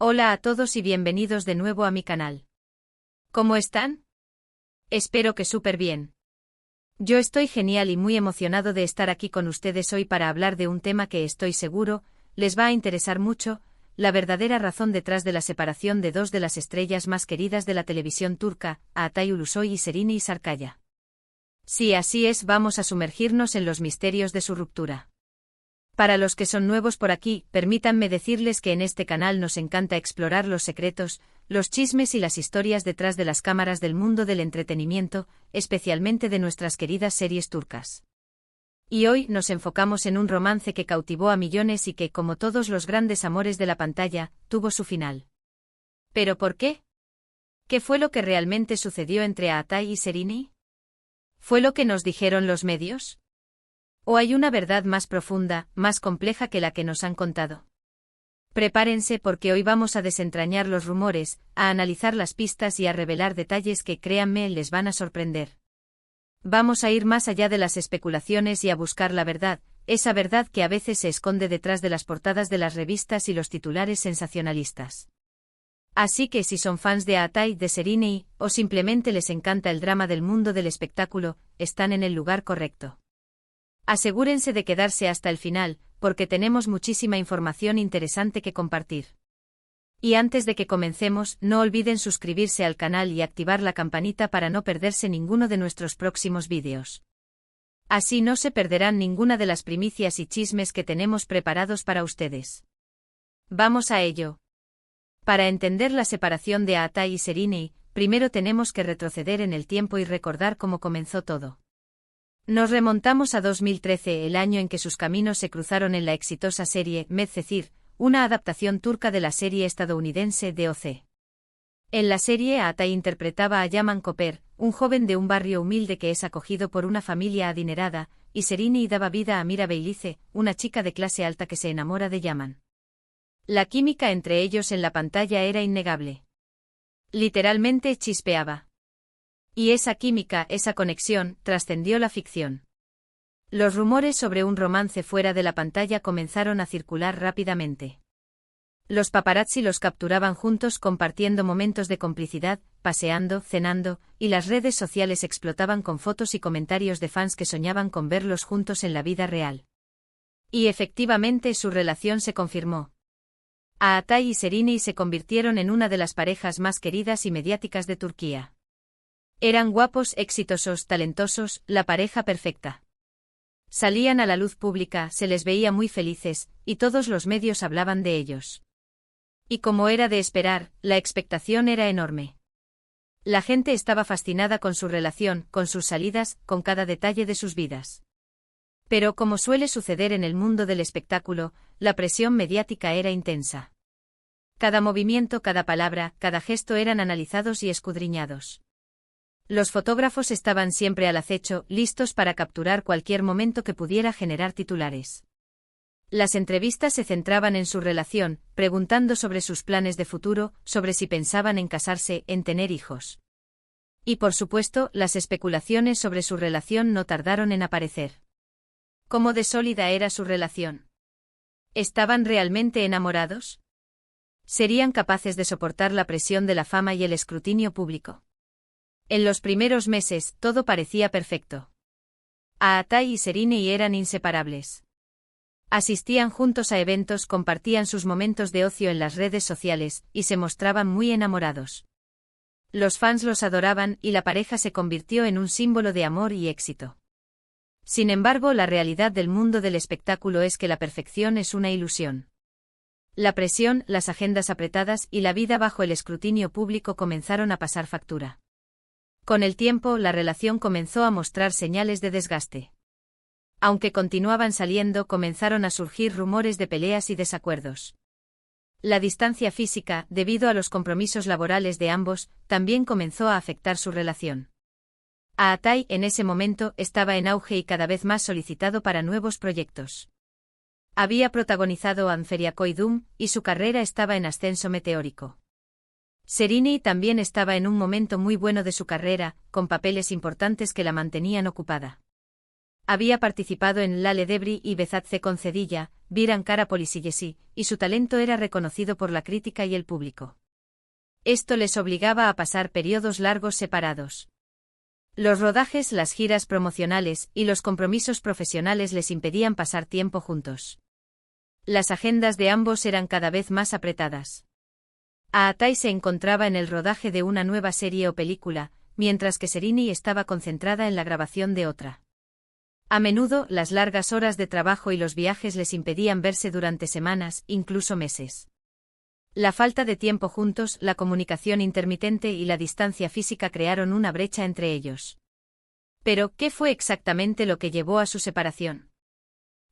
Hola a todos y bienvenidos de nuevo a mi canal. ¿Cómo están? Espero que súper bien. Yo estoy genial y muy emocionado de estar aquí con ustedes hoy para hablar de un tema que estoy seguro les va a interesar mucho, la verdadera razón detrás de la separación de dos de las estrellas más queridas de la televisión turca, Altay Ulusoy y Serenay Sarıkaya. Si así es, vamos a sumergirnos en los misterios de su ruptura. Para los que son nuevos por aquí, permítanme decirles que en este canal nos encanta explorar los secretos, los chismes y las historias detrás de las cámaras del mundo del entretenimiento, especialmente de nuestras queridas series turcas. Y hoy nos enfocamos en un romance que cautivó a millones y que, como todos los grandes amores de la pantalla, tuvo su final. ¿Pero por qué? ¿Qué fue lo que realmente sucedió entre Altay y Serenay? ¿Fue lo que nos dijeron los medios? ¿O hay una verdad más profunda, más compleja que la que nos han contado? Prepárense porque hoy vamos a desentrañar los rumores, a analizar las pistas y a revelar detalles que, créanme, les van a sorprender. Vamos a ir más allá de las especulaciones y a buscar la verdad, esa verdad que a veces se esconde detrás de las portadas de las revistas y los titulares sensacionalistas. Así que si son fans de Altay, de Serenay, o simplemente les encanta el drama del mundo del espectáculo, están en el lugar correcto. Asegúrense de quedarse hasta el final, porque tenemos muchísima información interesante que compartir. Y antes de que comencemos, no olviden suscribirse al canal y activar la campanita para no perderse ninguno de nuestros próximos vídeos. Así no se perderán ninguna de las primicias y chismes que tenemos preparados para ustedes. Vamos a ello. Para entender la separación de Altay y Serenay, primero tenemos que retroceder en el tiempo y recordar cómo comenzó todo. Nos remontamos a 2013, el año en que sus caminos se cruzaron en la exitosa serie Medcezir, una adaptación turca de la serie estadounidense DOC. En la serie Altay interpretaba a Yaman Koper, un joven de un barrio humilde que es acogido por una familia adinerada, y Serenay daba vida a Mira Beylice, una chica de clase alta que se enamora de Yaman. La química entre ellos en la pantalla era innegable. Literalmente chispeaba. Y esa química, esa conexión, trascendió la ficción. Los rumores sobre un romance fuera de la pantalla comenzaron a circular rápidamente. Los paparazzi los capturaban juntos compartiendo momentos de complicidad, paseando, cenando, y las redes sociales explotaban con fotos y comentarios de fans que soñaban con verlos juntos en la vida real. Y efectivamente su relación se confirmó. Altay y Serenay se convirtieron en una de las parejas más queridas y mediáticas de Turquía. Eran guapos, exitosos, talentosos, la pareja perfecta. Salían a la luz pública, se les veía muy felices, y todos los medios hablaban de ellos. Y como era de esperar, la expectación era enorme. La gente estaba fascinada con su relación, con sus salidas, con cada detalle de sus vidas. Pero como suele suceder en el mundo del espectáculo, la presión mediática era intensa. Cada movimiento, cada palabra, cada gesto eran analizados y escudriñados. Los fotógrafos estaban siempre al acecho, listos para capturar cualquier momento que pudiera generar titulares. Las entrevistas se centraban en su relación, preguntando sobre sus planes de futuro, sobre si pensaban en casarse, en tener hijos. Y por supuesto, las especulaciones sobre su relación no tardaron en aparecer. ¿Cómo de sólida era su relación? ¿Estaban realmente enamorados? ¿Serían capaces de soportar la presión de la fama y el escrutinio público? En los primeros meses, todo parecía perfecto. Altay y Serenay eran inseparables. Asistían juntos a eventos, compartían sus momentos de ocio en las redes sociales, y se mostraban muy enamorados. Los fans los adoraban y la pareja se convirtió en un símbolo de amor y éxito. Sin embargo, la realidad del mundo del espectáculo es que la perfección es una ilusión. La presión, las agendas apretadas y la vida bajo el escrutinio público comenzaron a pasar factura. Con el tiempo, la relación comenzó a mostrar señales de desgaste. Aunque continuaban saliendo, comenzaron a surgir rumores de peleas y desacuerdos. La distancia física, debido a los compromisos laborales de ambos, también comenzó a afectar su relación. Altay, en ese momento, estaba en auge y cada vez más solicitado para nuevos proyectos. Había protagonizado Anferiakoy Doom, y su carrera estaba en ascenso meteórico. Serenay también estaba en un momento muy bueno de su carrera, con papeles importantes que la mantenían ocupada. Había participado en Lale Devri y Bezatze con Cedilla, Viran Kara Policyesi, y su talento era reconocido por la crítica y el público. Esto les obligaba a pasar periodos largos separados. Los rodajes, las giras promocionales y los compromisos profesionales les impedían pasar tiempo juntos. Las agendas de ambos eran cada vez más apretadas. Aatai se encontraba en el rodaje de una nueva serie o película, mientras que Serrini estaba concentrada en la grabación de otra. A menudo, las largas horas de trabajo y los viajes les impedían verse durante semanas, incluso meses. La falta de tiempo juntos, la comunicación intermitente y la distancia física crearon una brecha entre ellos. Pero, ¿qué fue exactamente lo que llevó a su separación?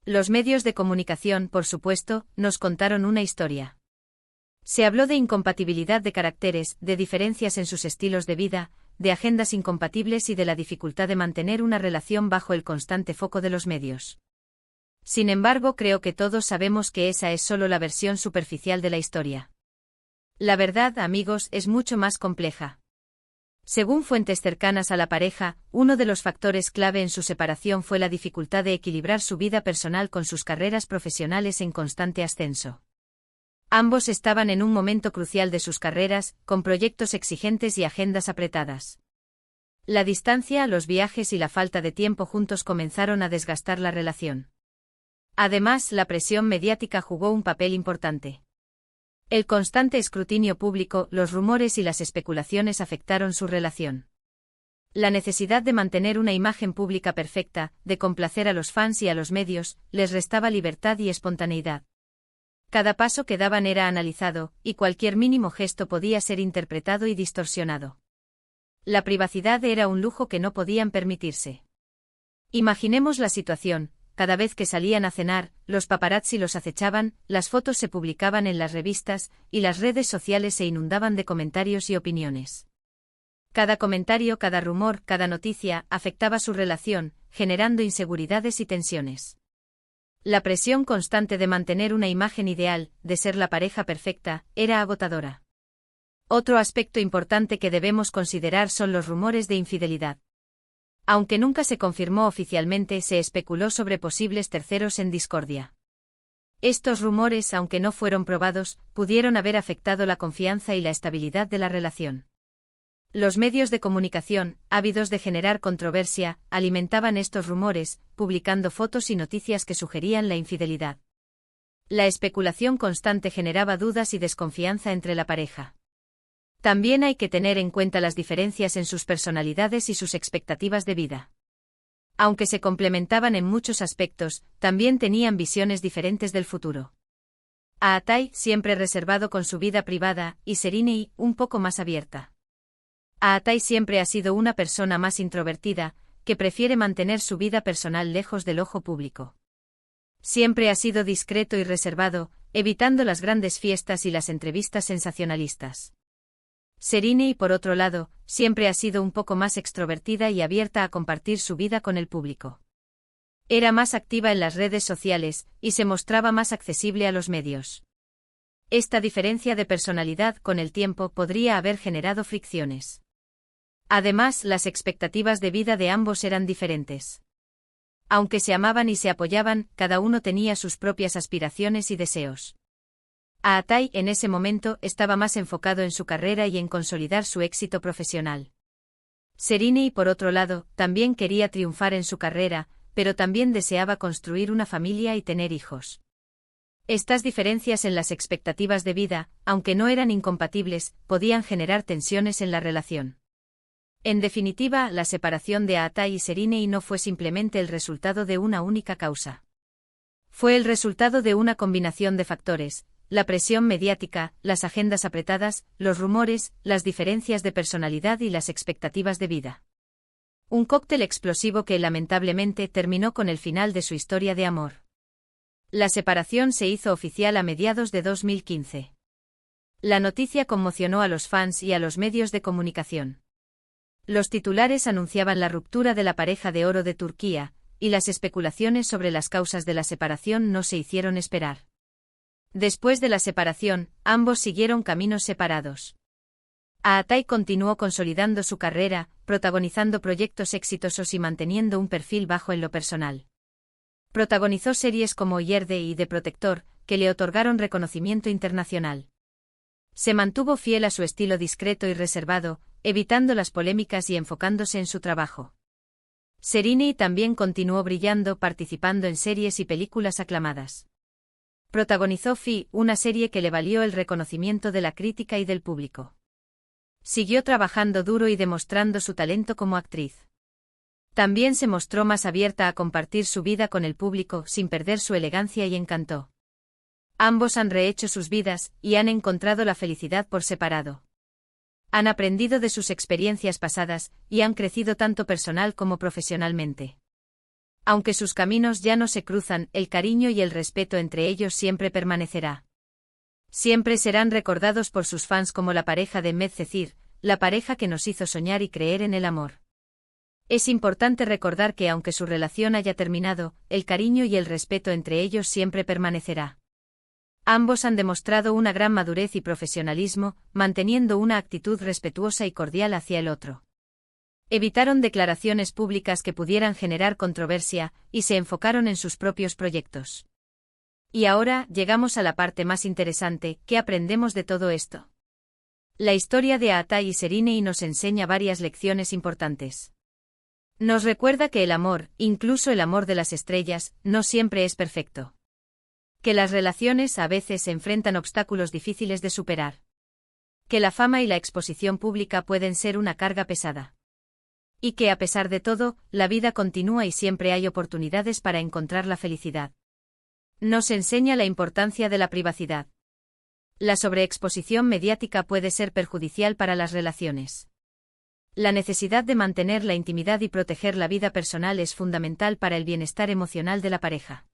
Los medios de comunicación, por supuesto, nos contaron una historia. Se habló de incompatibilidad de caracteres, de diferencias en sus estilos de vida, de agendas incompatibles y de la dificultad de mantener una relación bajo el constante foco de los medios. Sin embargo, creo que todos sabemos que esa es solo la versión superficial de la historia. La verdad, amigos, es mucho más compleja. Según fuentes cercanas a la pareja, uno de los factores clave en su separación fue la dificultad de equilibrar su vida personal con sus carreras profesionales en constante ascenso. Ambos estaban en un momento crucial de sus carreras, con proyectos exigentes y agendas apretadas. La distancia, los viajes y la falta de tiempo juntos comenzaron a desgastar la relación. Además, la presión mediática jugó un papel importante. El constante escrutinio público, los rumores y las especulaciones afectaron su relación. La necesidad de mantener una imagen pública perfecta, de complacer a los fans y a los medios, les restaba libertad y espontaneidad. Cada paso que daban era analizado, y cualquier mínimo gesto podía ser interpretado y distorsionado. La privacidad era un lujo que no podían permitirse. Imaginemos la situación: cada vez que salían a cenar, los paparazzi los acechaban, las fotos se publicaban en las revistas, y las redes sociales se inundaban de comentarios y opiniones. Cada comentario, cada rumor, cada noticia, afectaba su relación, generando inseguridades y tensiones. La presión constante de mantener una imagen ideal, de ser la pareja perfecta, era agotadora. Otro aspecto importante que debemos considerar son los rumores de infidelidad. Aunque nunca se confirmó oficialmente, se especuló sobre posibles terceros en discordia. Estos rumores, aunque no fueron probados, pudieron haber afectado la confianza y la estabilidad de la relación. Los medios de comunicación, ávidos de generar controversia, alimentaban estos rumores, publicando fotos y noticias que sugerían la infidelidad. La especulación constante generaba dudas y desconfianza entre la pareja. También hay que tener en cuenta las diferencias en sus personalidades y sus expectativas de vida. Aunque se complementaban en muchos aspectos, también tenían visiones diferentes del futuro. Aatai, siempre reservado con su vida privada, y Serrini, un poco más abierta. Aatai siempre ha sido una persona más introvertida, que prefiere mantener su vida personal lejos del ojo público. Siempre ha sido discreto y reservado, evitando las grandes fiestas y las entrevistas sensacionalistas. Serrini, por otro lado, siempre ha sido un poco más extrovertida y abierta a compartir su vida con el público. Era más activa en las redes sociales, y se mostraba más accesible a los medios. Esta diferencia de personalidad con el tiempo podría haber generado fricciones. Además, las expectativas de vida de ambos eran diferentes. Aunque se amaban y se apoyaban, cada uno tenía sus propias aspiraciones y deseos. Aatai, en ese momento, estaba más enfocado en su carrera y en consolidar su éxito profesional. Serrini, por otro lado, también quería triunfar en su carrera, pero también deseaba construir una familia y tener hijos. Estas diferencias en las expectativas de vida, aunque no eran incompatibles, podían generar tensiones en la relación. En definitiva, la separación de Aatai y Serrini no fue simplemente el resultado de una única causa. Fue el resultado de una combinación de factores: la presión mediática, las agendas apretadas, los rumores, las diferencias de personalidad y las expectativas de vida. Un cóctel explosivo que lamentablemente terminó con el final de su historia de amor. La separación se hizo oficial a mediados de 2015. La noticia conmocionó a los fans y a los medios de comunicación. Los titulares anunciaban la ruptura de la pareja de oro de Turquía, y las especulaciones sobre las causas de la separación no se hicieron esperar. Después de la separación, ambos siguieron caminos separados. Aatai continuó consolidando su carrera, protagonizando proyectos exitosos y manteniendo un perfil bajo en lo personal. Protagonizó series como Yerde y The Protector, que le otorgaron reconocimiento internacional. Se mantuvo fiel a su estilo discreto y reservado, evitando las polémicas y enfocándose en su trabajo. Sereni también continuó brillando participando en series y películas aclamadas. Protagonizó Fi, una serie que le valió el reconocimiento de la crítica y del público. Siguió trabajando duro y demostrando su talento como actriz. También se mostró más abierta a compartir su vida con el público sin perder su elegancia y encanto. Ambos han rehecho sus vidas y han encontrado la felicidad por separado. Han aprendido de sus experiencias pasadas y han crecido tanto personal como profesionalmente. Aunque sus caminos ya no se cruzan, el cariño y el respeto entre ellos siempre permanecerá. Siempre serán recordados por sus fans como la pareja de Medcezir, la pareja que nos hizo soñar y creer en el amor. Es importante recordar que aunque su relación haya terminado, el cariño y el respeto entre ellos siempre permanecerá. Ambos han demostrado una gran madurez y profesionalismo, manteniendo una actitud respetuosa y cordial hacia el otro. Evitaron declaraciones públicas que pudieran generar controversia, y se enfocaron en sus propios proyectos. Y ahora, llegamos a la parte más interesante, ¿qué aprendemos de todo esto? La historia de Aatai y Sereni nos enseña varias lecciones importantes. Nos recuerda que el amor, incluso el amor de las estrellas, no siempre es perfecto. Que las relaciones a veces enfrentan obstáculos difíciles de superar. Que la fama y la exposición pública pueden ser una carga pesada. Y que a pesar de todo, la vida continúa y siempre hay oportunidades para encontrar la felicidad. Nos enseña la importancia de la privacidad. La sobreexposición mediática puede ser perjudicial para las relaciones. La necesidad de mantener la intimidad y proteger la vida personal es fundamental para el bienestar emocional de la pareja.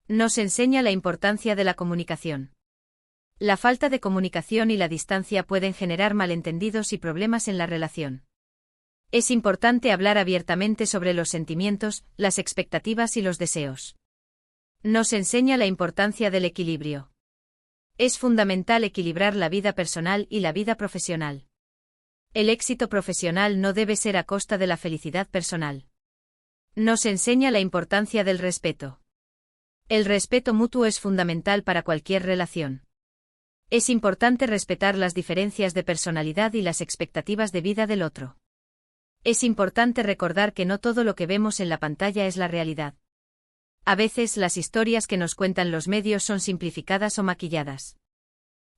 Nos enseña la importancia de la comunicación. La falta de comunicación y la distancia pueden generar malentendidos y problemas en la relación. Es importante hablar abiertamente sobre los sentimientos, las expectativas y los deseos. Nos enseña la importancia del equilibrio. Es fundamental equilibrar la vida personal y la vida profesional. El éxito profesional no debe ser a costa de la felicidad personal. Nos enseña la importancia del respeto. El respeto mutuo es fundamental para cualquier relación. Es importante respetar las diferencias de personalidad y las expectativas de vida del otro. Es importante recordar que no todo lo que vemos en la pantalla es la realidad. A veces las historias que nos cuentan los medios son simplificadas o maquilladas.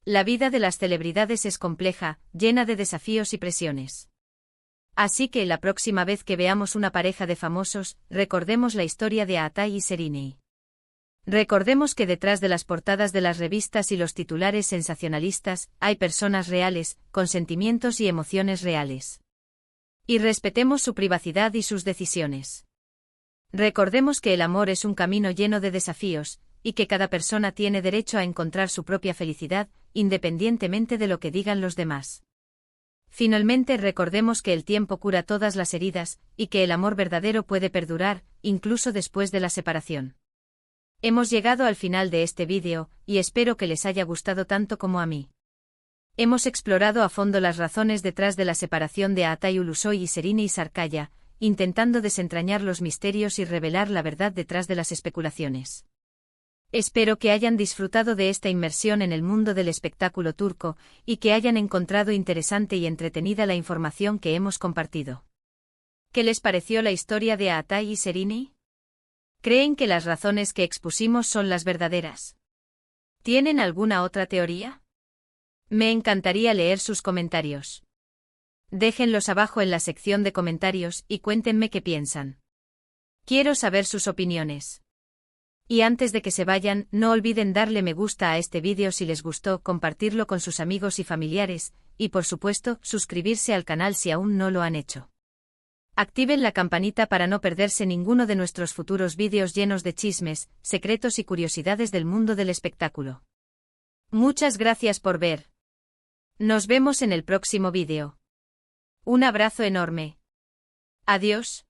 La vida de las celebridades es compleja, llena de desafíos y presiones. Así que la próxima vez que veamos una pareja de famosos, recordemos la historia de Aatai y Sereni. Recordemos que detrás de las portadas de las revistas y los titulares sensacionalistas, hay personas reales, con sentimientos y emociones reales. Y respetemos su privacidad y sus decisiones. Recordemos que el amor es un camino lleno de desafíos, y que cada persona tiene derecho a encontrar su propia felicidad, independientemente de lo que digan los demás. Finalmente recordemos que el tiempo cura todas las heridas, y que el amor verdadero puede perdurar, incluso después de la separación. Hemos llegado al final de este vídeo, y espero que les haya gustado tanto como a mí. Hemos explorado a fondo las razones detrás de la separación de Aatai Ulusoy y Sereni Sarkaya, intentando desentrañar los misterios y revelar la verdad detrás de las especulaciones. Espero que hayan disfrutado de esta inmersión en el mundo del espectáculo turco, y que hayan encontrado interesante y entretenida la información que hemos compartido. ¿Qué les pareció la historia de Aatai y Sereni? ¿Creen que las razones que expusimos son las verdaderas? ¿Tienen alguna otra teoría? Me encantaría leer sus comentarios. Déjenlos abajo en la sección de comentarios y cuéntenme qué piensan. Quiero saber sus opiniones. Y antes de que se vayan, no olviden darle me gusta a este vídeo si les gustó, compartirlo con sus amigos y familiares, y por supuesto, suscribirse al canal si aún no lo han hecho. Activen la campanita para no perderse ninguno de nuestros futuros vídeos llenos de chismes, secretos y curiosidades del mundo del espectáculo. Muchas gracias por ver. Nos vemos en el próximo vídeo. Un abrazo enorme. Adiós.